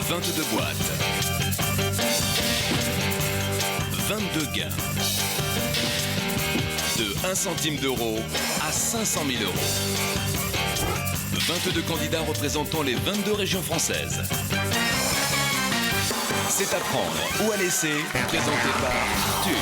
22 boîtes. 22 gains. De 1 centime d'euro à 500 000 euros. 22 candidats représentant les 22 régions françaises. C'est à prendre ou à laisser, présenté par Arthur.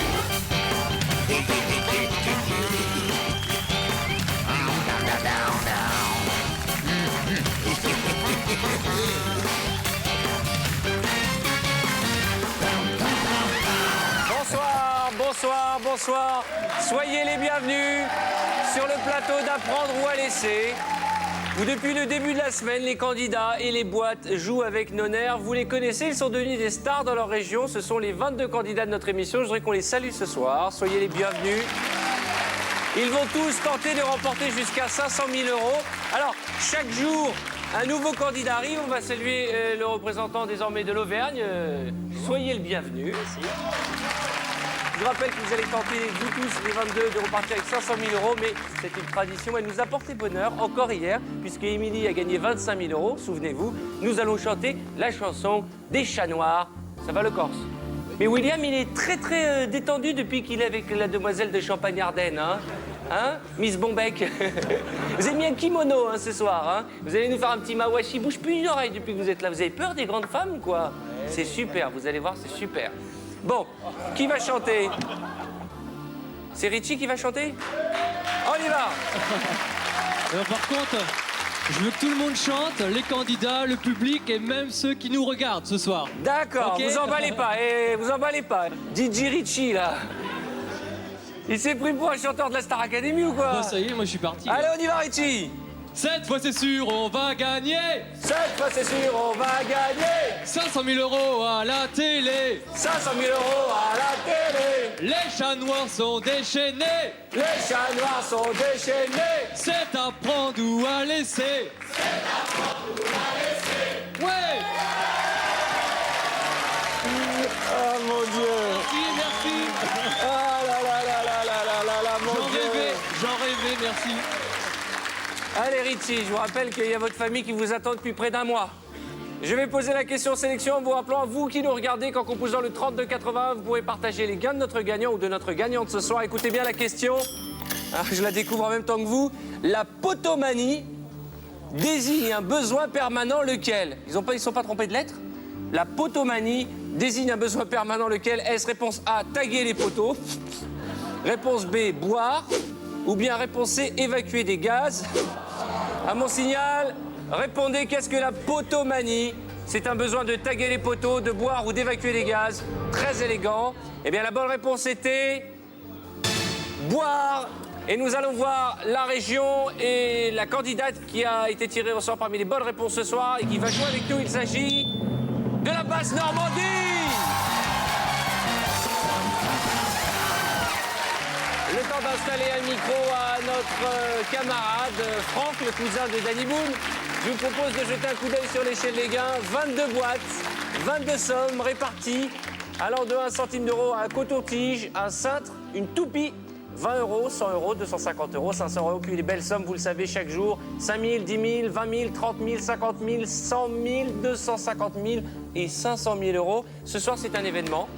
Bonsoir, bonsoir, bonsoir. Soyez les bienvenus sur le plateau d'Apprendre ou à laisser, où depuis le début de la semaine, les candidats et les boîtes jouent avec nos nerfs. Vous les connaissez, ils sont devenus des stars dans leur région. Ce sont les 22 candidats de notre émission. Je voudrais qu'on les salue ce soir. Soyez les bienvenus. Ils vont tous tenter de remporter jusqu'à 500 000 euros. Alors, chaque jour, un nouveau candidat arrive. On va saluer le représentant désormais de l'Auvergne. Soyez le bienvenu. Merci. Je vous rappelle que vous allez tenter, vous tous, les 22, de repartir avec 500 000 euros, mais c'est une tradition. Elle nous a porté bonheur, encore hier, puisque Émilie a gagné 25 000 euros. Souvenez-vous, nous allons chanter la chanson des chats noirs. Ça va le Corse? Mais William, il est très détendu depuis qu'il est avec la demoiselle de Champagne-Ardenne, hein, Miss Bombec. Vous avez mis un kimono, ce soir, hein. Vous allez nous faire un petit mawashi. Bouge plus une oreille depuis que vous êtes là. Vous avez peur des grandes femmes ou quoi? C'est super, vous allez voir, c'est super. Bon, qui va chanter? C'est Richie qui va chanter? On y va! Par contre, je veux que tout le monde chante, les candidats, le public et même ceux qui nous regardent ce soir. D'accord, Okay. vous emballez pas, vous emballez pas. DJ Richie, là. Il s'est pris pour un chanteur de la Star Academy ou quoi? Bon, ça y est, moi je suis parti. Allez, on y va, Richie! Cette fois c'est sûr, on va gagner. Cette fois, c'est sûr, on va gagner 500 000 euros à la télé. 500 000 euros à la télé. Les chats noirs sont déchaînés. Les chats noirs sont déchaînés. C'est à prendre ou à laisser. C'est à prendre ou à laisser. Ouais. Oh mon Dieu. Merci. Ah là là là là là là là là, mon Dieu. J'en rêvais, merci. Allez Richie, je vous rappelle qu'il y a votre famille qui vous attend depuis près d'un mois. Je vais poser la question sélection en vous rappelant à vous qui nous regardez qu'en composant le 32-80, vous pourrez partager les gains de notre gagnant ou de notre gagnante ce soir. Écoutez bien la question. Ah, je la découvre en même temps que vous. La potomanie désigne un besoin permanent lequel? Ils ne sont pas trompés de lettres? La potomanie désigne un besoin permanent lequel? Est-ce réponse A, taguer les poteaux? Réponse B, boire? Ou bien réponse C, évacuer des gaz? À mon signal, répondez, qu'est-ce que la potomanie? C'est un besoin de taguer les poteaux, de boire ou d'évacuer des gaz. Très élégant. Eh bien, la bonne réponse était boire. Et nous allons voir la région et la candidate qui a été tirée au sort parmi les bonnes réponses ce soir et qui va jouer avec nous. Il s'agit de la Basse-Normandie. Le temps d'installer un micro à notre camarade Franck, le cousin de Danny Boone. Je vous propose de jeter un coup d'œil sur l'échelle des gains. 22 boîtes, 22 sommes réparties, allant de 1 centime d'euro à un coton-tige, un cintre, une toupie, 20 euros, 100 euros, 250 euros, 500 euros. Puis les belles sommes, vous le savez, chaque jour, 5 000, 10 000, 20 000, 30 000, 50 000, 100 000, 250 000 et 500 000 euros. Ce soir, c'est un événement.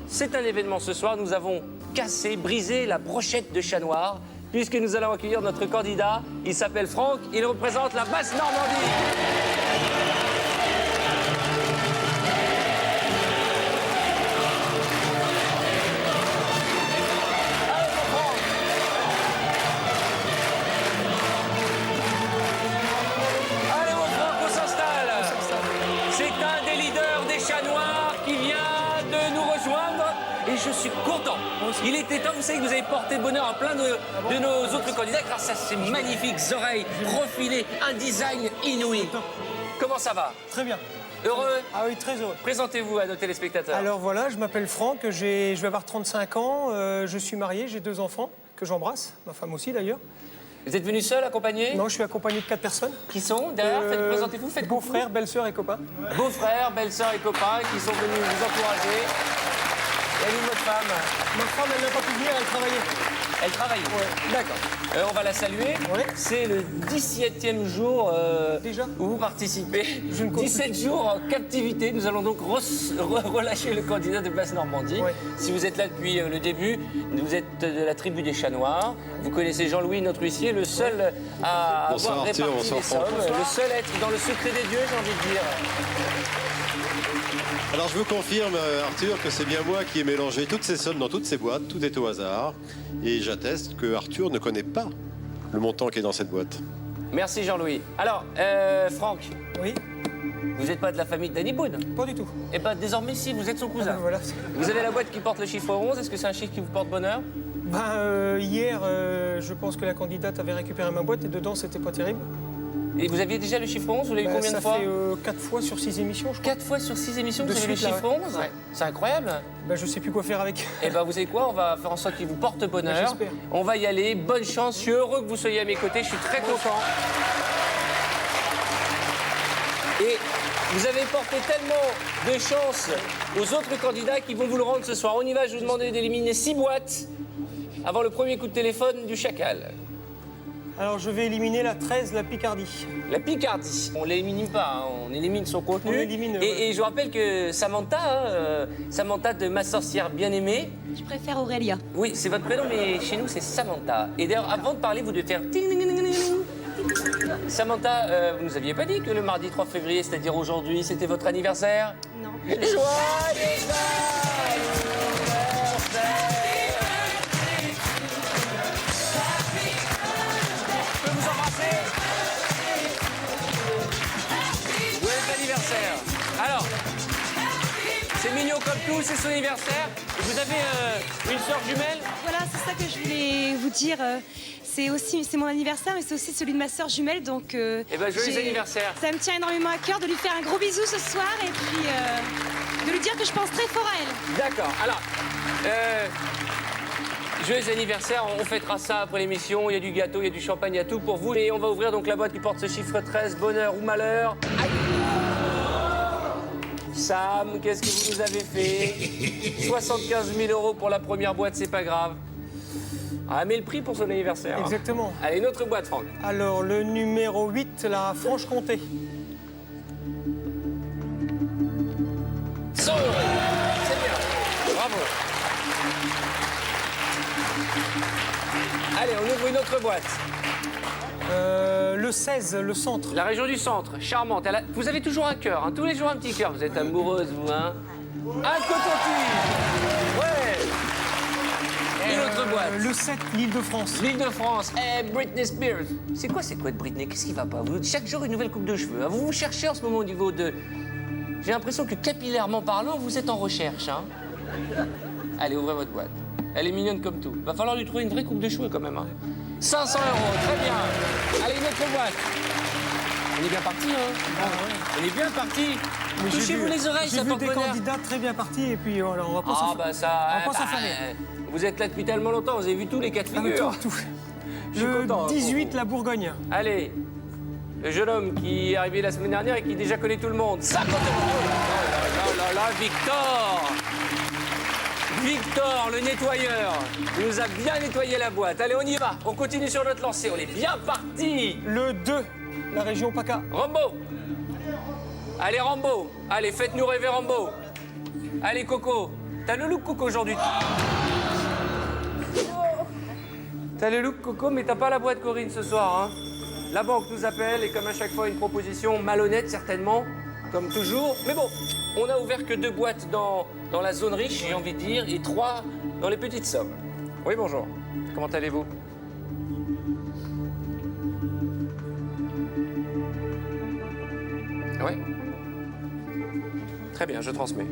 C'est un événement ce soir. Nous avons cassé, brisé la brochette de chat noir, puisque nous allons accueillir notre candidat. Il s'appelle Franck, il représente la Basse-Normandie. Allez, mon Franck. Allez, mon Franck, on s'installe. C'est un des leaders des chats noirs qui vient de nous rejoindre. Et je suis content. Il était temps, vous savez que vous avez porté bonheur à plein de nos autres candidats grâce à ces magnifiques oreilles profilées, un design inouï. Comment ça va? Très bien. Heureux? Ah oui, très heureux. Présentez-vous à nos téléspectateurs. Alors voilà, je m'appelle Franck, je vais avoir 35 ans, je suis marié, j'ai 2 enfants que j'embrasse, ma femme aussi d'ailleurs. Vous êtes venu seul, accompagné? Non, je suis accompagné de 4 personnes. Qui sont derrière? Présentez-vous, faites coucou. Beau-frère, belle-sœur et copain. Beaux-frères, belles-sœurs et copains qui sont venus vous encourager. Et nous, votre femme? Ma femme, elle n'a pas pu venir, elle travaillait. Elle travaille. D'accord. On va la saluer. Ouais. C'est le 17e jour Déjà où vous participez. Je ne compte 17 jours en captivité. Nous allons donc relâcher le candidat de Basse-Normandie. Ouais. Si vous êtes là depuis le début, vous êtes de la tribu des Chats Noirs. Vous connaissez Jean-Louis, notre huissier, le seul à Bonsoir, avoir Arthur, réparti bonsoir, les sommes. Franck. Le seul à être dans le secret des dieux, j'ai envie de dire. Alors je vous confirme, Arthur, que c'est bien moi qui ai mélangé toutes ces sommes dans toutes ces boîtes. Tout est au hasard. Et j'atteste que Arthur ne connaît pas le montant qui est dans cette boîte. Merci Jean-Louis. Alors, Franck, Oui, vous n'êtes pas de la famille de Danny Boone? pas du tout. Eh bien, désormais, si, vous êtes son cousin. Voilà. Vous avez la boîte qui porte le chiffre 11. Est-ce que c'est un chiffre qui vous porte bonheur? Hier, je pense que la candidate avait récupéré ma boîte et dedans, c'était pas terrible. Et vous aviez déjà le chiffre 11? Vous l'avez eu combien de fois? Ça fait 4 fois sur 6 émissions, je crois. 4 fois sur 6 émissions, De vous avez le suite, là, chiffre ouais. 11? Ouais. C'est incroyable. Je sais plus quoi faire avec. Eh bien, vous savez quoi? On va faire en sorte qu'il vous porte bonheur. J'espère. On va y aller. Bonne chance. Je suis heureux que vous soyez à mes côtés. Je suis très content. Et vous avez porté tellement de chance aux autres candidats qui vont vous le rendre ce soir. On y va. Je vais vous demander d'éliminer 6 boîtes avant le premier coup de téléphone du chacal. Alors, je vais éliminer la 13, la Picardie. La Picardie, on l'élimine pas, hein, on élimine son contenu. On l'élimine, ouais. Et je vous rappelle que Samantha, Samantha de Ma sorcière bien-aimée, Je préfère Aurélia. oui, c'est votre prénom, mais chez nous, c'est Samantha. Et d'ailleurs, avant de parler, vous devez faire ting, ting, ting, ting, ting. Samantha, vous nous aviez pas dit que le mardi 3 février, c'est-à-dire aujourd'hui, c'était votre anniversaire? Non. Joyeux anniversaire! Je peux vous embrasser? Joyeux anniversaire! Alors, c'est mignon comme tout, c'est son anniversaire. Vous avez une sœur jumelle? Voilà, c'est ça que je voulais vous dire. C'est mon anniversaire, mais c'est aussi celui de ma sœur jumelle, donc. Eh ben, joyeux anniversaire. Ça me tient énormément à cœur de lui faire un gros bisou ce soir et puis de lui dire que je pense très fort à elle. D'accord. Alors, joyeux anniversaire. On fêtera ça après l'émission. Il y a du gâteau, il y a du champagne, il y a tout pour vous. Et on va ouvrir donc la boîte qui porte ce chiffre 13, bonheur ou malheur. Aïe. Sam, qu'est-ce que vous nous avez fait? 75 000 € pour la première boîte, c'est pas grave. Ah, mais le prix pour son anniversaire. Exactement. Allez, une autre boîte, Franck. Alors, le numéro 8, la Franche-Comté. 100 €. C'est bien. Bravo. Allez, on ouvre une autre boîte. Le 16, le Centre. La région du Centre, charmante. Vous avez toujours un cœur, hein. Tous les jours un petit cœur. Vous êtes amoureuse, vous, hein? Un coton-tige. Ouais. Une autre boîte. Le 7, l'Île-de-France. L'Île-de-France. Eh, Britney Spears. C'est quoi de Britney? Qu'est-ce qui va pas? Chaque jour, une nouvelle coupe de cheveux. Vous vous cherchez en ce moment au niveau de... J'ai l'impression que capillairement parlant, vous êtes en recherche, hein? Allez, ouvrez votre boîte. Elle est mignonne comme tout. Va falloir lui trouver une vraie coupe de cheveux quand même, hein? 500 €, très bien. Allez, une autre boîte. On est bien parti, hein? On est bien parti. Touchez-vous les oreilles, ça J'ai vu porte des bonheur. candidats très bien partis et puis voilà, on va pas Ah s'en bah ça... on va pas bah, s'affaler. vous êtes là depuis tellement longtemps, vous avez vu tous les cas de figure. Tout. Je suis Le content, 18, la Bourgogne. Allez, le jeune homme qui est arrivé la semaine dernière et qui déjà connaît tout le monde. 50 €. Oh là là, Victor! Victor, le nettoyeur, il nous a bien nettoyé la boîte. Allez, on y va. On continue sur notre lancée. On est bien parti. Le 2, la région PACA. Rambo. Allez, Rambo. Allez, faites-nous rêver, Rambo. Allez, Coco. T'as le look, Coco, aujourd'hui. T'as le look, Coco, mais t'as pas la boîte, Corinne, ce soir, hein. La banque nous appelle et comme à chaque fois, une proposition malhonnête, certainement, comme toujours. Mais bon, on a ouvert que 2 boîtes dans la zone riche, j'ai envie de dire, et 3 dans les petites sommes. Oui, bonjour. Comment allez-vous? Oui. Très bien, je transmets.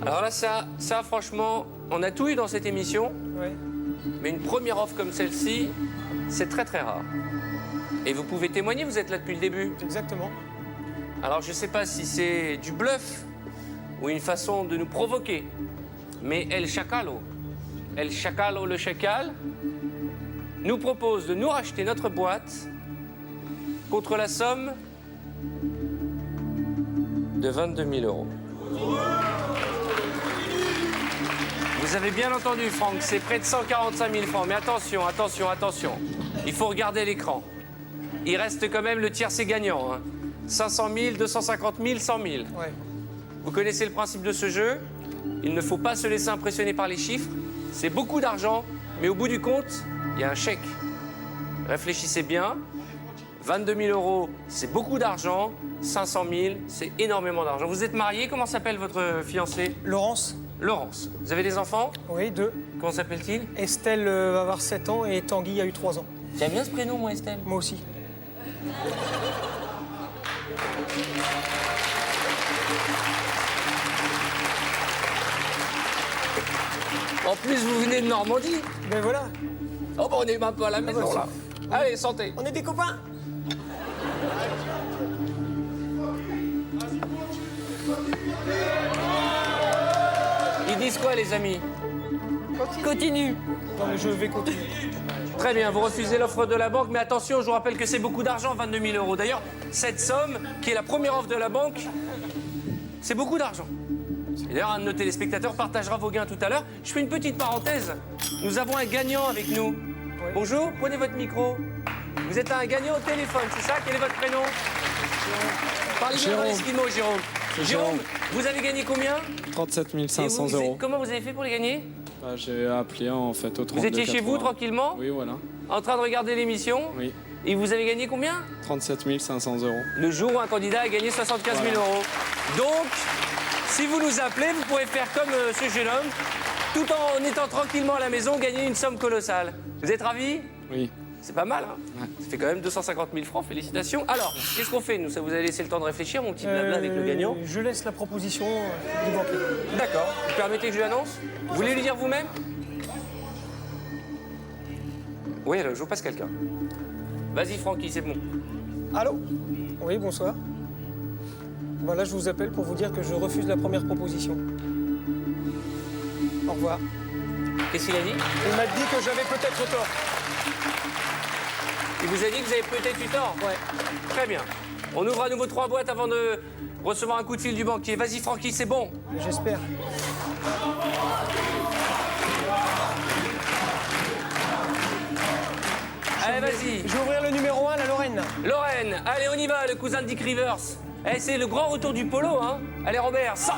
Alors là, ça, franchement, on a tout eu dans cette émission, Ouais. mais une première offre comme celle-ci, c'est très très rare. Et vous pouvez témoigner, vous êtes là depuis le début. Exactement. Alors je ne sais pas si c'est du bluff ou une façon de nous provoquer, mais El Chacalo le chacal, nous propose de nous racheter notre boîte contre la somme de 22 000 euros. Vous avez bien entendu, Franck, c'est près de 145 000 francs. Mais attention, attention, attention. Il faut regarder l'écran. Il reste quand même le tiercé gagnant. Hein. 500 000, 250 000, 100 000. Ouais. Vous connaissez le principe de ce jeu. Il ne faut pas se laisser impressionner par les chiffres. C'est beaucoup d'argent, mais au bout du compte, il y a un chèque. Réfléchissez bien. 22 000 euros, c'est beaucoup d'argent. 500 000, c'est énormément d'argent. Vous êtes marié, comment s'appelle votre fiancé? Laurence? Laurence. Vous avez des enfants? Oui, 2. Comment s'appelle-t-il? Estelle va avoir 7 ans et Tanguy a eu 3 ans. J'aime bien ce prénom, moi, Estelle. Moi aussi. En plus, vous venez de Normandie. Ben voilà, Oh, bah, on est un peu à la maison, là. Allez, santé. on est des copains. Ils disent quoi, les amis? Continue. Non mais je vais continuer. Très bien, vous refusez l'offre de la banque, mais attention, je vous rappelle que c'est beaucoup d'argent, 22 000 euros. D'ailleurs, cette somme, qui est la première offre de la banque, c'est beaucoup d'argent. Et d'ailleurs, un de nos téléspectateurs partagera vos gains tout à l'heure. Je fais une petite parenthèse. Nous avons un gagnant avec nous. Bonjour, prenez votre micro. Vous êtes un gagnant au téléphone, c'est ça? Quel est votre prénom? Parlez bien dans l'esquimau, Jérôme. Jérôme, vous avez gagné combien? 37 Et 500 vous, euros. comment vous avez fait pour les gagner? Bah, j'ai appelé en fait au 32 Vous étiez chez vous 80. tranquillement, Oui, voilà. en train de regarder l'émission, Oui. et vous avez gagné combien? 37 500 euros. Le jour où un candidat a gagné 75 000 euros. Donc, si vous nous appelez, vous pourrez faire comme ce jeune homme, tout en étant tranquillement à la maison, gagner une somme colossale. Vous êtes ravis? Oui. C'est pas mal, hein? Ouais. Ça fait quand même 250 000 francs, félicitations. Alors, qu'est-ce qu'on fait, nous? Ça vous a laissé le temps de réfléchir, mon petit blabla avec le gagnant? Je laisse la proposition du banquier. D'accord. Vous permettez que je lui annonce? Vous voulez lui dire vous-même? Oui, alors, je vous passe quelqu'un. Vas-y, Francky, c'est bon. Allô? Oui, bonsoir. Voilà, je vous appelle pour vous dire que je refuse la première proposition. Au revoir. Qu'est-ce qu'il a dit? Il m'a dit que j'avais peut-être tort. Il vous a dit que vous avez peut-être eu tort? Ouais. Très bien. On ouvre à nouveau 3 boîtes avant de recevoir un coup de fil du banquier. Vas-y, Francky, c'est bon. J'espère. Allez, vas-y. Je vais ouvrir le numéro 1, la Lorraine. Lorraine, allez, on y va, le cousin de Dick Rivers. Eh, c'est le grand retour du polo, hein. Allez, Robert, 100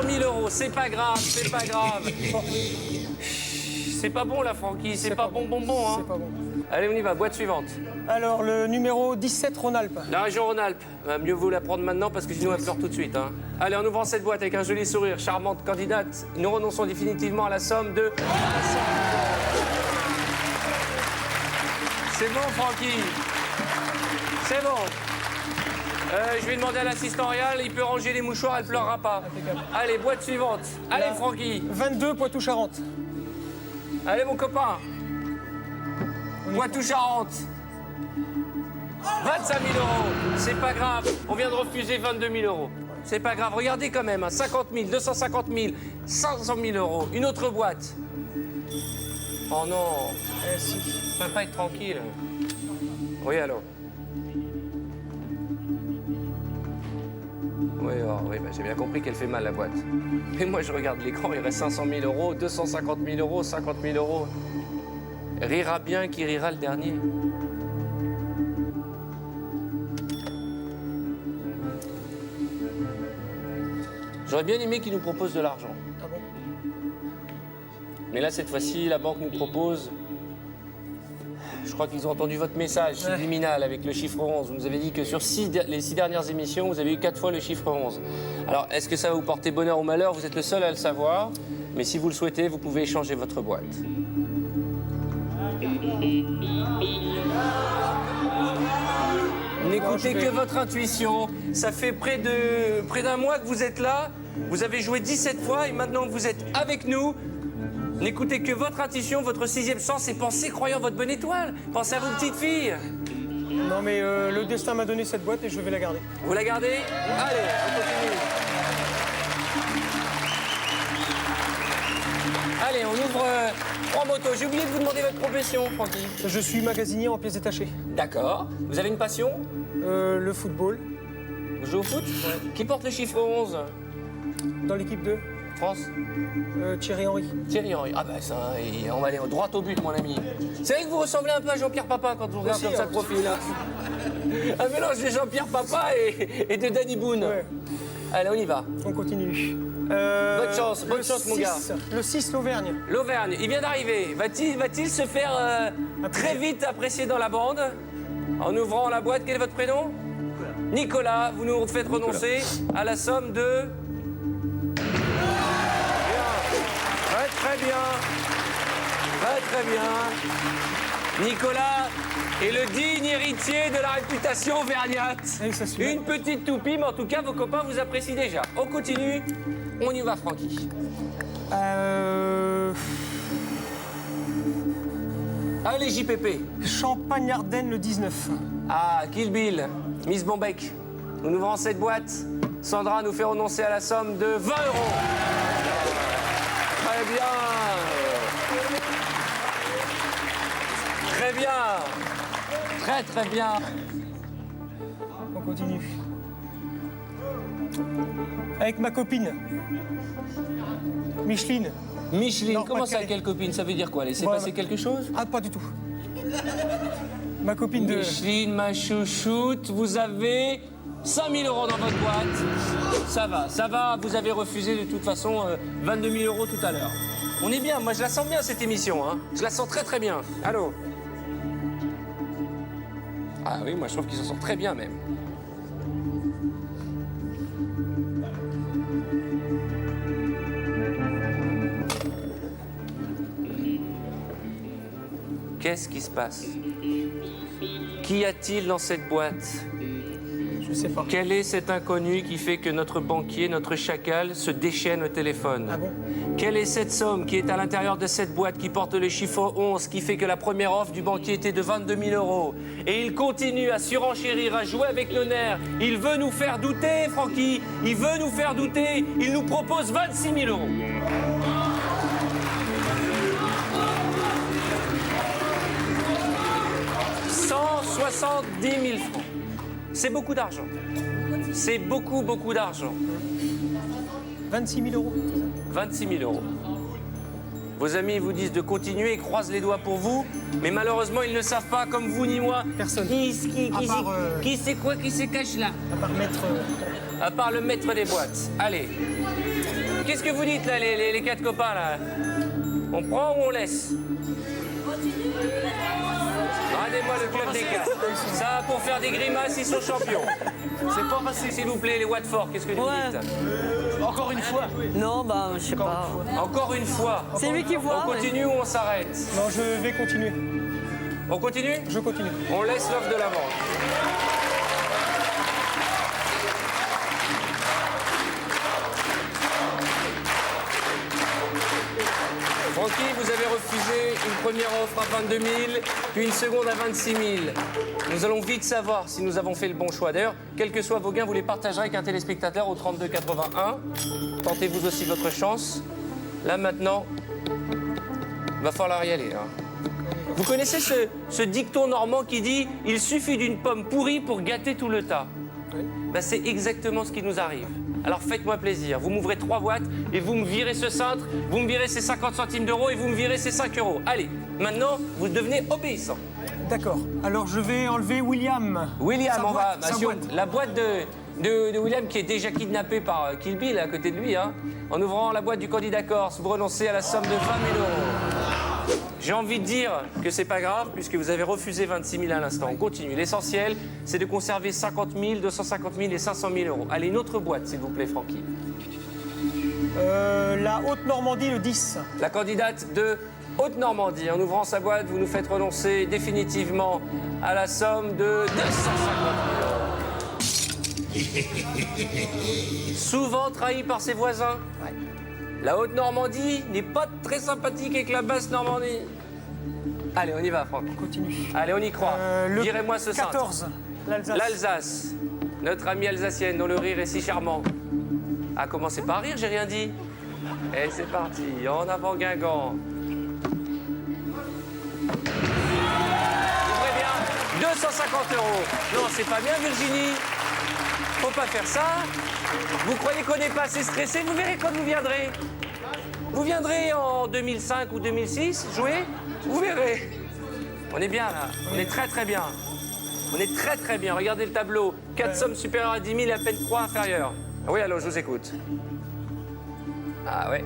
000 euros, c'est pas grave, c'est pas grave. C'est pas bon, là, Francky, c'est pas bon, hein. C'est pas bon. Allez, on y va, boîte suivante. Alors, le numéro 17, Rhône-Alpes. La région Rhône-Alpes. Va mieux vous la prendre maintenant parce que sinon elle pleure tout de suite. Hein. Allez, en ouvrant cette boîte avec un joli sourire, charmante candidate, nous renonçons définitivement à la somme de... C'est bon, Francky. C'est bon. Je vais demander à l'assistant réel, il peut ranger les mouchoirs, elle pleurera pas. Allez, boîte suivante. Allez, Francky. 22, Poitou-Charentes. Allez, mon copain. Poitou-Charentes. 25 000 euros. C'est pas grave. On vient de refuser 22 000 euros. C'est pas grave. Regardez quand même. Hein. 50 000, 250 000, 500 000 euros. Une autre boîte. Oh non. Eh si. Je peux pas être tranquille. Oui, alors. Oui, oui, bah, j'ai bien compris qu'elle fait mal, la boîte. Mais moi, je regarde l'écran, il reste 500 000 euros, 250 000 euros, 50 000 euros. Rira bien qui rira le dernier. J'aurais bien aimé qu'ils nous proposent de l'argent. Ah bon? Mais là, cette fois-ci, la banque nous propose... Je crois qu'ils ont entendu votre message subliminal avec le chiffre 11. Vous nous avez dit que sur les 6 dernières émissions, vous avez eu 4 fois le chiffre 11. Alors, est-ce que ça va vous porter bonheur ou malheur? Vous êtes le seul à le savoir. Mais si vous le souhaitez, vous pouvez échanger votre boîte. N'écoutez que votre intuition. Ça fait près d'un mois que vous êtes là. Vous avez joué 17 fois et maintenant que vous êtes avec nous, n'écoutez que votre intuition, votre 6e sens et pensez croyant votre bonne étoile. Pensez à vos petites filles. Non mais le destin m'a donné cette boîte et je vais la garder. Vous la gardez? Allez, on continue. Allez, on ouvre 3 motos. J'ai oublié de vous demander votre profession, Francky. Je suis magasinier en pièces détachées. D'accord. Vous avez une passion? Le football. Vous jouez au foot? Qui porte le chiffre 11? Dans l'équipe 2, France? Thierry Henry. Thierry Henry. Ah bah ça, on va aller droit au but, mon ami. C'est vrai que vous ressemblez un peu à Jean-Pierre Papa quand on regarde Aussi, comme ça de profil. Hein. Un mélange de Jean-Pierre Papa et de Danny Boone. Ouais. Allez, on y va. On continue. Bonne chance, mon gars. Le 6, l'Auvergne. L'Auvergne, il vient d'arriver. Va-t-il se faire très vite apprécier dans la bande en ouvrant la boîte? Quel est votre prénom? Nicolas, vous nous faites renoncer à la somme de... Bien. Très bien. Très bien. Nicolas est le digne héritier de la réputation auvergnate. Allez, ça suit. Une petite toupie, mais en tout cas, vos copains vous apprécient déjà. On continue. On y va, Francky. Allez, JPP. Champagne-Ardenne, le 19. Ah, Kill Bill, Miss Bombec. Nous ouvrons cette boîte. Sandra nous fait renoncer à la somme de 20 €. Très bien. Très bien. Très bien. On continue. Avec ma copine. Micheline. Micheline, Non, comment pas ça, Calais. quelle copine? Ça veut dire quoi? Laissez Voilà. passer quelque chose? Ah, pas du tout. Ma copine de... Micheline, ma chouchoute, vous avez 5 000 € dans votre boîte. Ça va, vous avez refusé de toute façon 22 000 € tout à l'heure. On est bien, moi je la sens bien cette émission, hein. Je la sens très bien. Allô? Ah oui, moi je trouve qu'ils s'en sortent très bien même. Qu'est-ce qui se passe? Qu'y a-t-il dans cette boîte? Je sais pas. Quel est cet inconnu qui fait que notre banquier, notre chacal, se déchaîne au téléphone? Ah bon? Quelle est cette somme qui est à l'intérieur de cette boîte qui porte le chiffre 11, qui fait que la première offre du banquier était de 22 000 €? Et il continue à surenchérir, à jouer avec nos nerfs. Il veut nous faire douter, Francky. Il veut nous faire douter. Il nous propose 26 000 €. « 170 000 francs. C'est beaucoup d'argent. C'est beaucoup d'argent. 26 000 €. 26 000 €. Vos amis vous disent de continuer et croisent les doigts pour vous, mais malheureusement, ils ne savent pas, comme vous ni moi, Personne. qui c'est quoi qui se cache là, À part mettre... à part le maître des boîtes. Allez. Qu'est-ce que vous dites là, les quatre copains là? On prend ou on laisse? Regardez-moi le club des quatre. Ça, pour faire des grimaces, ils sont champions. C'est pas facile, s'il vous plaît, les Watford. Qu'est-ce que vous dites? Encore une fois? Non, bah, je sais pas. Encore une fois. C'est lui qui voit. On continue ou on s'arrête? Non, je vais continuer. On continue? Je continue. On laisse l'offre de la vente. Francky, vous avez refusé une première offre à 22 000, puis une seconde à 26 000. Nous allons vite savoir si nous avons fait le bon choix. D'ailleurs, quels que soient vos gains, vous les partagerez avec un téléspectateur au 32 81. Tentez-vous aussi votre chance. Là, maintenant, va falloir y aller. Hein. Vous connaissez ce dicton normand qui dit « Il suffit d'une pomme pourrie pour gâter tout le tas ». Ben, c'est exactement ce qui nous arrive. Alors faites-moi plaisir, vous m'ouvrez 3 boîtes et vous me virez ce cintre, vous me virez ces 50 centimes d'euros et vous me virez ces 5 €. Allez, maintenant, vous devenez obéissant. D'accord. Alors, je vais enlever William. William, Sa on boîte, va... sa si on- boîte. la boîte de William qui est déjà kidnappé par Kill Bill à côté de lui, hein, en ouvrant la boîte du candidat Corse, vous renoncez à la somme de 20 000 €. J'ai envie de dire que c'est pas grave puisque vous avez refusé 26 000 à l'instant. On continue. L'essentiel, c'est de conserver 50 000, 250 000 et 500 000 €. Allez, une autre boîte, s'il vous plaît, Francky. La Haute-Normandie, le 10. La candidate de Haute-Normandie. En ouvrant sa boîte, vous nous faites renoncer définitivement à la somme de 250 000 €. Souvent trahi par ses voisins. La Haute-Normandie n'est pas très sympathique avec la Basse-Normandie. Allez, on y va, Franck. On continue. Allez, on y croit. Le Virez-moi ce cintre. 14. L'Alsace. L'Alsace. Notre amie alsacienne dont le rire est si charmant. A commencé par rire, j'ai rien dit. Et c'est parti, en avant Guingamp. Ouvrez bien, 250 €. Non, c'est pas bien, Virginie. Faut pas faire ça. Vous croyez qu'on n'est pas assez stressé? Vous verrez quand vous viendrez. Vous viendrez en 2005 ou 2006 jouer. Vous verrez. On est bien là. On est très très bien. On est très très bien. Regardez le tableau. 4 sommes supérieures à 10 000 et à peine 3 inférieures. Ah oui, alors je vous écoute. Ah ouais.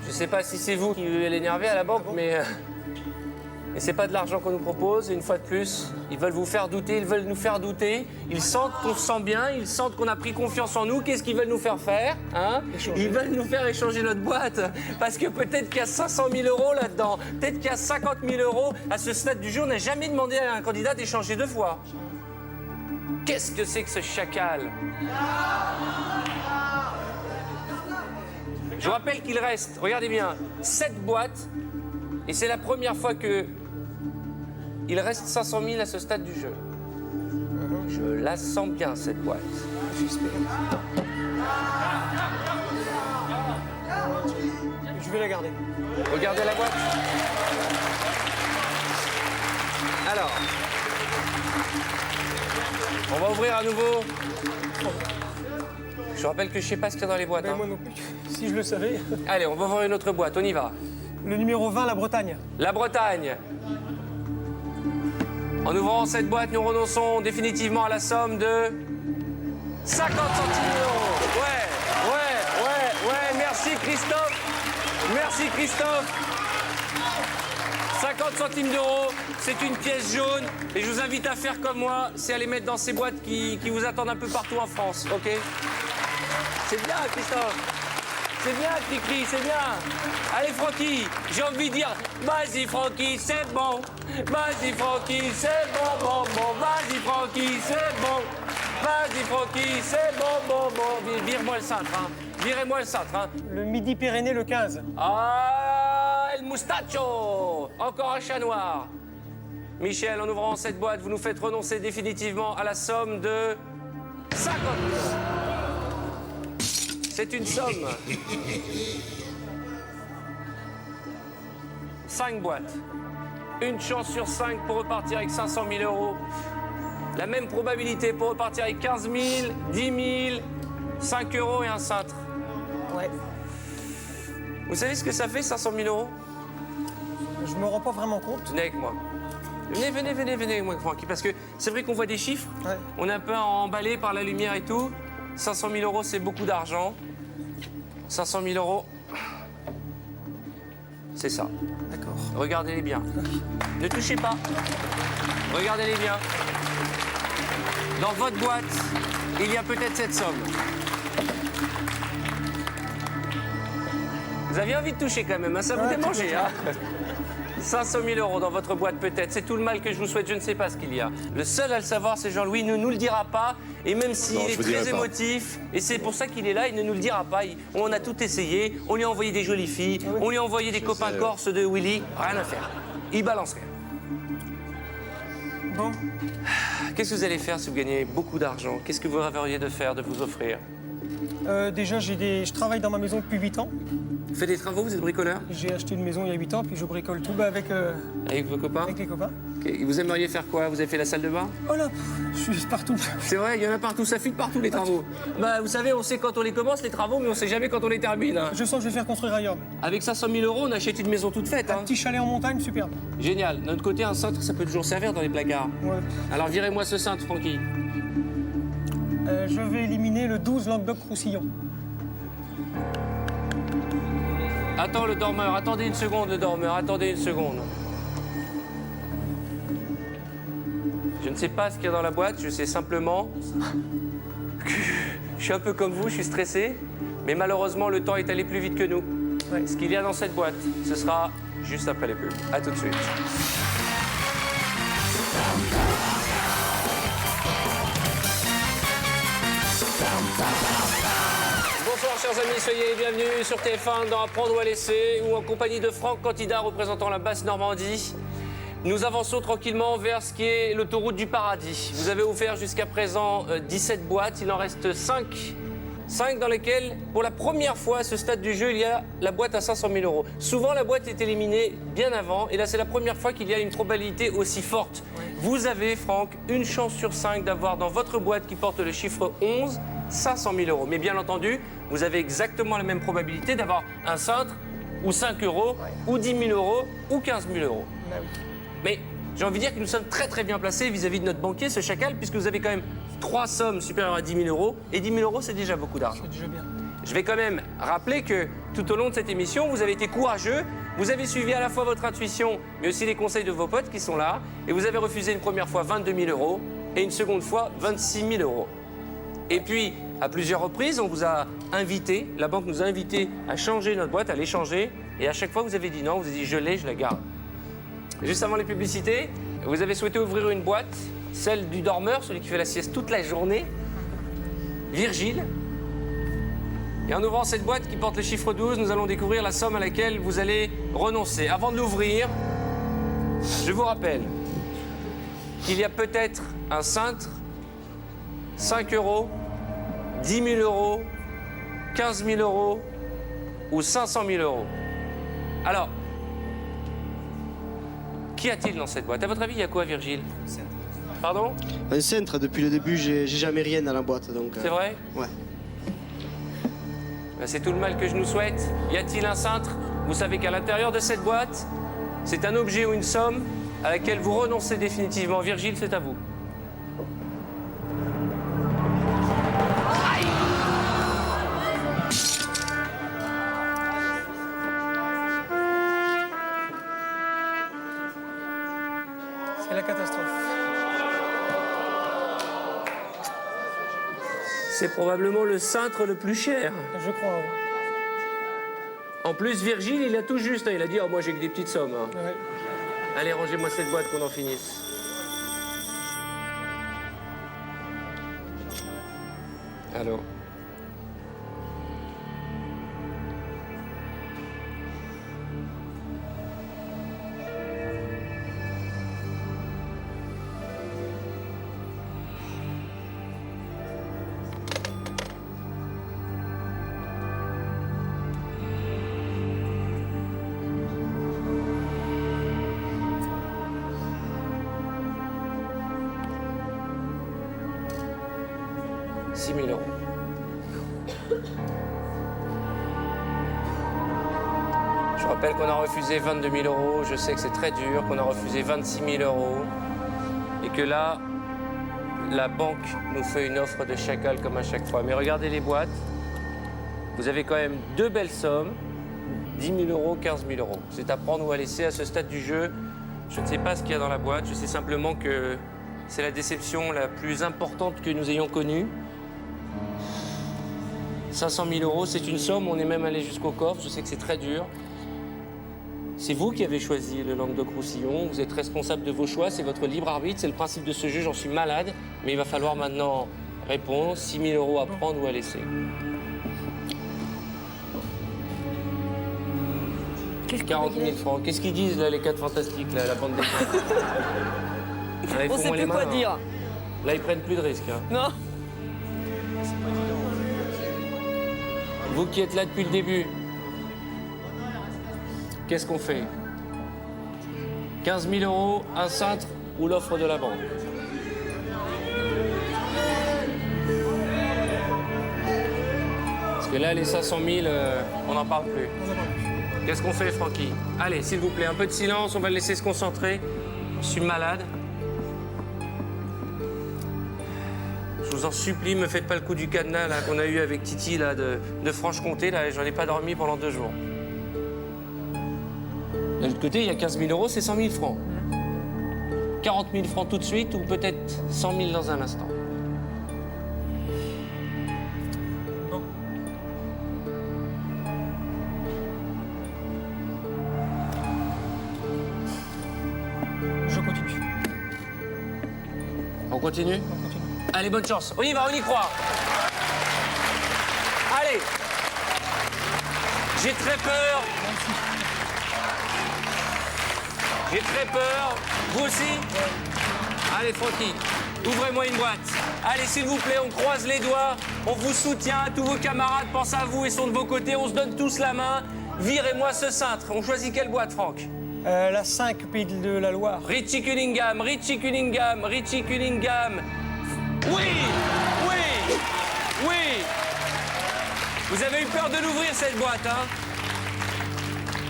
Je sais pas si c'est vous qui allez l'énerver à la banque, mais c'est pas de l'argent qu'on nous propose. Et une fois de plus, ils veulent vous faire douter, ils veulent nous faire douter. Ils sentent qu'on se sent bien, ils sentent qu'on a pris confiance en nous. Qu'est-ce qu'ils veulent nous faire faire, hein? Ils veulent nous faire échanger notre boîte. Parce que peut-être qu'il y a 500 000 euros là-dedans. Peut-être qu'il y a 50 000 euros. À ce stade du jeu, on n'a jamais demandé à un candidat d'échanger 2 fois. Qu'est-ce que c'est que ce chacal? Je vous rappelle qu'il reste, regardez bien, 7 boîtes. Et c'est la première fois que il reste 500 000 à ce stade du jeu. Je la sens bien, cette boîte. Je vais la garder. Regardez la boîte. Alors, on va ouvrir à nouveau. Je vous rappelle que je ne sais pas ce qu'il y a dans les boîtes. Ben, hein. moi non plus. Si je le savais. Allez, on va ouvrir une autre boîte, on y va. Le numéro 20, la Bretagne. La Bretagne. En ouvrant cette boîte, nous renonçons définitivement à la somme de 50 centimes d'euros. Ouais, merci Christophe. Merci Christophe. 50 centimes d'euros, c'est une pièce jaune. Et je vous invite à faire comme moi, c'est à les mettre dans ces boîtes qui vous attendent un peu partout en France, ok? C'est bien Christophe. C'est bien, Cricri, c'est bien. Allez, Francky, j'ai envie de dire, vas-y, Francky, c'est bon. Vas-y, Francky, c'est bon. Vas-y, Francky, c'est bon. Vas-y, Francky, c'est bon. Vire-moi le cintre, hein. Virez-moi le cintre, hein. Le Midi-Pyrénées, le 15. Ah, el mustacho. Encore un chat noir. Michel, en ouvrant cette boîte, vous nous faites renoncer définitivement à la somme de 50 000 euros. C'est une somme. 5 boîtes. Une chance sur 5 pour repartir avec 500 000 euros. La même probabilité pour repartir avec 15 000, 10 000, 5 euros et un cintre. Ouais. Vous savez ce que ça fait, 500 000 euros? Je me rends pas vraiment compte. Venez avec moi. Venez avec moi, Francky, parce que c'est vrai qu'on voit des chiffres. Ouais. On est un peu emballé par la lumière et tout. 500 000 euros, c'est beaucoup d'argent. 500 000 euros, c'est ça. D'accord. Regardez-les bien. Ne touchez pas. Regardez-les bien. Dans votre boîte, il y a peut-être cette somme. Vous aviez envie de toucher quand même, hein, ça vous démangeait. Hein 500 000 euros dans votre boîte peut-être, c'est tout le mal que je vous souhaite, je ne sais pas ce qu'il y a. Le seul à le savoir, c'est Jean-Louis, il ne nous le dira pas. Et même s'il est très émotif, et c'est pour ça qu'il est là, il ne nous le dira pas. On a tout essayé, on lui a envoyé des jolies filles, on lui a envoyé des copains corses de Willy, rien à faire. Il balance rien. Bon. Qu'est-ce que vous allez faire si vous gagnez beaucoup d'argent? Qu'est-ce que vous rêveriez de faire, de vous offrir? Déjà, je travaille dans ma maison depuis 8 ans. Vous faites des travaux, vous êtes bricoleur? J'ai acheté une maison il y a 8 ans, puis je bricole tout avec Avec vos copains? les copains. Ok. Vous aimeriez faire quoi? Vous avez fait la salle de bain? Oh là, je suis partout. C'est vrai, il y en a partout, ça fuite partout les travaux. Bah, vous savez, on sait quand on les commence, les travaux, mais on sait jamais quand on les termine. Hein. Je sens que je vais faire construire ailleurs. Avec 500 000 euros, on achète une maison toute faite. Un Hein. petit chalet en montagne, superbe. Génial. D'un autre côté, un cintre, ça peut toujours servir dans les placards. Ouais. Alors, virez-moi ce cintre, Francky. Je vais éliminer le 12 Languedoc-Roussillon. Attends, le dormeur. Attendez une seconde, le dormeur. Attendez une seconde. Je ne sais pas ce qu'il y a dans la boîte. Je sais simplement que je suis un peu comme vous, je suis stressé. Mais malheureusement, le temps est allé plus vite que nous. Ouais. Ce qu'il y a dans cette boîte, ce sera juste après les pubs. À tout de suite. Bonsoir chers amis, soyez les bienvenus sur TF1 dans Apprendre ou à laisser ou en compagnie de Franck, candidat représentant la Basse-Normandie. Nous avançons tranquillement vers ce qui est l'autoroute du paradis. Vous avez offert jusqu'à présent 17 boîtes, il en reste 5 5 dans lesquels, pour la première fois à ce stade du jeu, il y a la boîte à 500 000 euros. Souvent, la boîte est éliminée bien avant, et là, c'est la première fois qu'il y a une probabilité aussi forte. Vous avez, Franck, une chance sur 5 d'avoir dans votre boîte qui porte le chiffre 11, 500 000 euros. Mais bien entendu, vous avez exactement la même probabilité d'avoir un cintre, ou 5 euros, ou 10 000 euros, ou 15 000 euros. Mais j'ai envie de dire que nous sommes très très bien placés vis-à-vis de notre banquier, ce chacal, puisque vous avez quand même 3 sommes supérieures à 10 000 euros. Et 10 000 euros, c'est déjà beaucoup d'argent. C'est déjà bien. Je vais quand même rappeler que tout au long de cette émission, vous avez été courageux. Vous avez suivi à la fois votre intuition, mais aussi les conseils de vos potes qui sont là. Et vous avez refusé une première fois 22 000 euros et une seconde fois 26 000 euros. Et puis, à plusieurs reprises, on vous a invité, la banque nous a invité à changer notre boîte, à l'échanger. Et à chaque fois, vous avez dit non, vous avez dit je l'ai, je la garde. Juste avant les publicités, vous avez souhaité ouvrir une boîte, celle du dormeur, celui qui fait la sieste toute la journée, Virgile. Et en ouvrant cette boîte qui porte le chiffre 12, nous allons découvrir la somme à laquelle vous allez renoncer. Avant de l'ouvrir, je vous rappelle qu'il y a peut-être un cintre, 5 euros, 10 000 euros, 15 000 euros ou 500 000 euros. Alors, qu'y a-t-il dans cette boîte? À votre avis, il y a quoi, Virgile? Pardon? Un cintre, depuis le début, j'ai jamais rien dans la boîte. Donc, C'est vrai? Ouais. Ben, c'est tout le mal que je nous souhaite. Y a-t-il un cintre? Vous savez qu'à l'intérieur de cette boîte, c'est un objet ou une somme à laquelle vous renoncez définitivement. Virgile, c'est à vous. C'est la catastrophe. C'est probablement le cintre le plus cher. Je crois. Ouais. En plus, Virgile, il a tout juste. Il a dit, oh, moi, j'ai que des petites sommes. Hein. Ouais. Allez, rangez-moi cette boîte, qu'on en finisse. Alors. $6 000 euros. Je rappelle qu'on a refusé 22 000 euros. Je sais que c'est très dur, qu'on a refusé 26 000 euros. Et que là, la banque nous fait une offre de chacal comme à chaque fois. Mais regardez les boîtes. Vous avez quand même deux belles sommes. 10 000 euros, 15 000 euros. C'est à prendre ou à laisser à ce stade du jeu. Je ne sais pas ce qu'il y a dans la boîte. Je sais simplement que c'est la déception la plus importante que nous ayons connue. 500 000 euros, c'est une somme. On est même allé jusqu'au coffre. Je sais que c'est très dur. C'est vous qui avez choisi le Languedoc-Roussillon. Vous êtes responsable de vos choix. C'est votre libre arbitre. C'est le principe de ce jeu. J'en suis malade. Mais il va falloir maintenant répondre. 6 000 euros à prendre ou à laisser. 40 000 francs. Qu'est-ce qu'ils disent, là, les 4 fantastiques, là, la bande dessinée? On sait plus quoi dire. Là, ils prennent plus de risques. Hein. Non. Vous qui êtes là depuis le début, qu'est-ce qu'on fait? 15 000 euros, un cintre ou l'offre de la banque? Parce que là, les 500 000, on n'en parle plus. Qu'est-ce qu'on fait, Francky? Allez, s'il vous plaît, un peu de silence, on va le laisser se concentrer. Je suis malade. Je vous en supplie, me faites pas le coup du cadenas là, qu'on a eu avec Titi là, de Franche-Comté. Là, j'en ai pas dormi pendant 2 jours. De l'autre côté, il y a 15 000 euros, c'est 100 000 francs. 40 000 francs tout de suite ou peut-être 100 000 dans un instant. Je continue. On continue? On continue. Allez, bonne chance. On y va, on y croit. Allez. J'ai très peur. J'ai très peur. Vous aussi? Allez, Francky, ouvrez-moi une boîte. Allez, s'il vous plaît, on croise les doigts. On vous soutient. Tous vos camarades pensent à vous et sont de vos côtés. On se donne tous la main. Virez-moi ce cintre. On choisit quelle boîte, Franck? La 5, Pays de la Loire. Richie Cunningham, Richie Cunningham, Richie Cunningham. Oui, oui, oui. Vous avez eu peur de l'ouvrir, cette boîte, hein?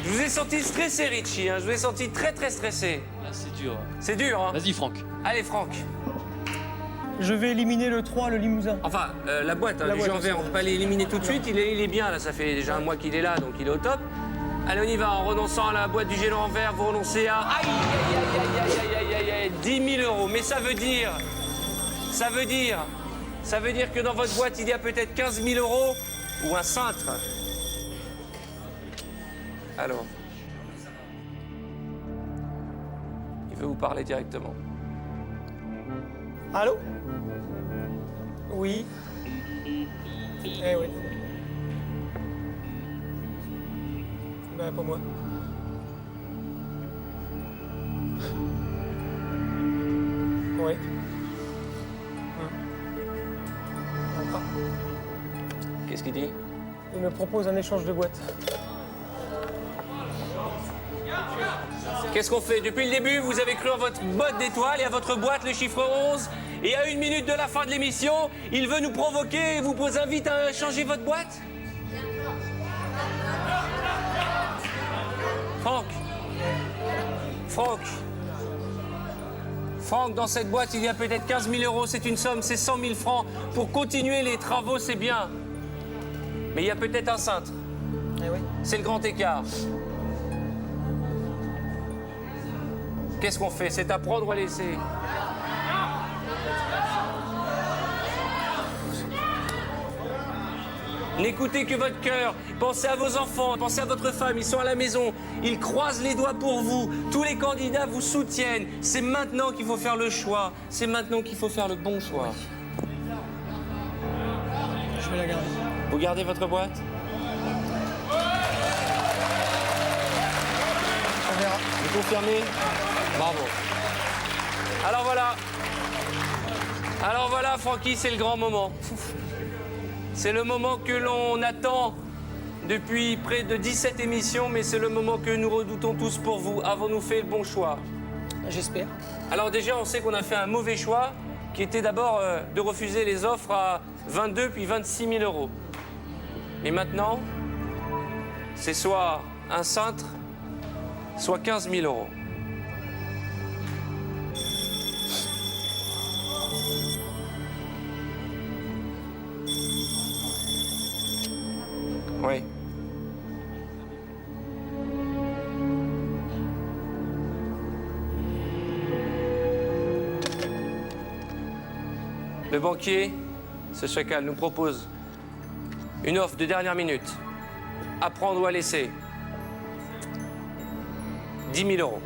Je vous ai senti stressé, Richie, hein. Je vous ai senti très, très stressé. Ah, c'est dur. C'est dur, hein? Vas-y, Franck. Allez, Franck. Je vais éliminer le 3, le Limousin. Enfin, la boîte, hein, La les boîte gens verts, on ne peut pas l'éliminer tout de suite. Il est bien, là, ça fait déjà un mois qu'il est là, donc il est au top. Allez, on y va, en renonçant à la boîte du géant en verre, vous renoncez à... Aïe, aïe, aïe, aïe, aïe, aïe, aïe, 10 000 euros. Mais ça veut dire que dans votre boîte, il y a peut-être 15 000 euros ou un cintre. Alors, il veut vous parler directement. Allô? Oui. Eh oui. Ben, pas moi. Oui. Encore. Qu'est-ce qu'il dit? Il me propose un échange de boîte. Qu'est-ce qu'on fait? Depuis le début, vous avez cru en votre botte d'étoiles et à votre boîte, le chiffre 11. Et à 1 minute de la fin de l'émission, il veut nous provoquer et vous invite à changer votre boîte? Franck, dans cette boîte, il y a peut-être 15 000 euros. C'est une somme, c'est 100 000 francs. Pour continuer les travaux, c'est bien. Mais il y a peut-être un cintre. Eh oui. C'est le grand écart. Qu'est-ce qu'on fait? C'est à prendre ou à laisser? N'écoutez que votre cœur. Pensez à vos enfants, pensez à votre femme. Ils sont à la maison. Ils croisent les doigts pour vous. Tous les candidats vous soutiennent. C'est maintenant qu'il faut faire le choix. C'est maintenant qu'il faut faire le bon choix. Je vais la garder. Vous gardez votre boîte? On verra. Vous confirmez? Bravo. Alors voilà, Francky, c'est le grand moment. C'est le moment que l'on attend depuis près de 17 émissions, mais c'est le moment que nous redoutons tous pour vous. Avons-nous fait le bon choix? J'espère. Alors déjà, on sait qu'on a fait un mauvais choix, qui était d'abord de refuser les offres à 22 puis 26 000 euros. Et maintenant, c'est soit un cintre, soit 15 000 euros. Oui. Le banquier, ce chacal, nous propose une offre de dernière minute. À prendre ou à laisser. 10 000 euros.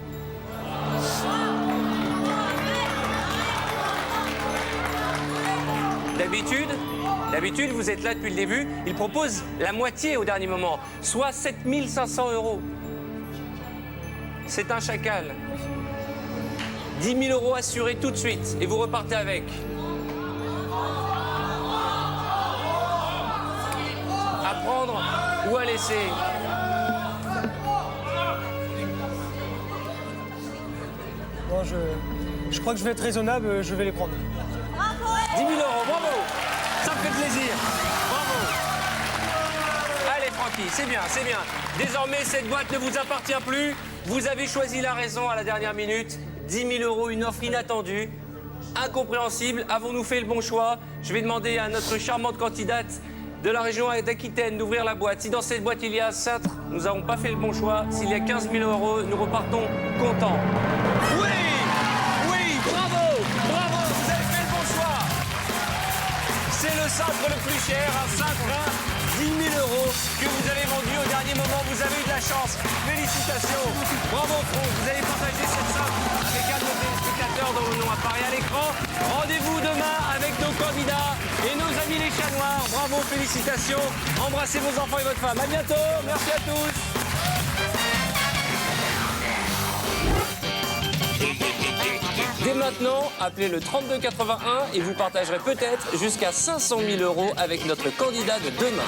D'habitude, vous êtes là depuis le début, il propose la moitié au dernier moment, soit 7 500 euros. C'est un chacal. 10 000 euros assurés tout de suite et vous repartez avec. À prendre ou à laisser. Bon, je crois que je vais être raisonnable, je vais les prendre. 10 000 euros, bravo! Ça me fait plaisir. Bravo. Allez, Francky, c'est bien, c'est bien. Désormais, cette boîte ne vous appartient plus. Vous avez choisi la raison à la dernière minute. 10 000 euros, une offre inattendue, incompréhensible. Avons-nous fait le bon choix? Je vais demander à notre charmante candidate de la région d'Aquitaine d'ouvrir la boîte. Si dans cette boîte il y a un cintre, nous n'avons pas fait le bon choix. S'il y a 15 000 euros, nous repartons contents. Oui! Oui, bravo! Bravo, vous avez fait le bon choix! C'est le cintre le plus cher, un cintre à 10 000 euros que vous avez vendu au dernier moment. Vous avez eu de la chance. Félicitations. Bravo, Franck. Vous allez partager cette cintre avec un de nos téléspectateurs dont le nom apparaît à l'écran. Rendez-vous demain avec nos candidats et nos amis les chats noirs. Bravo, félicitations. Embrassez vos enfants et votre femme. À bientôt. Merci à tous. Dès maintenant, appelez le 3281 et vous partagerez peut-être jusqu'à 500 000 € avec notre candidat de demain.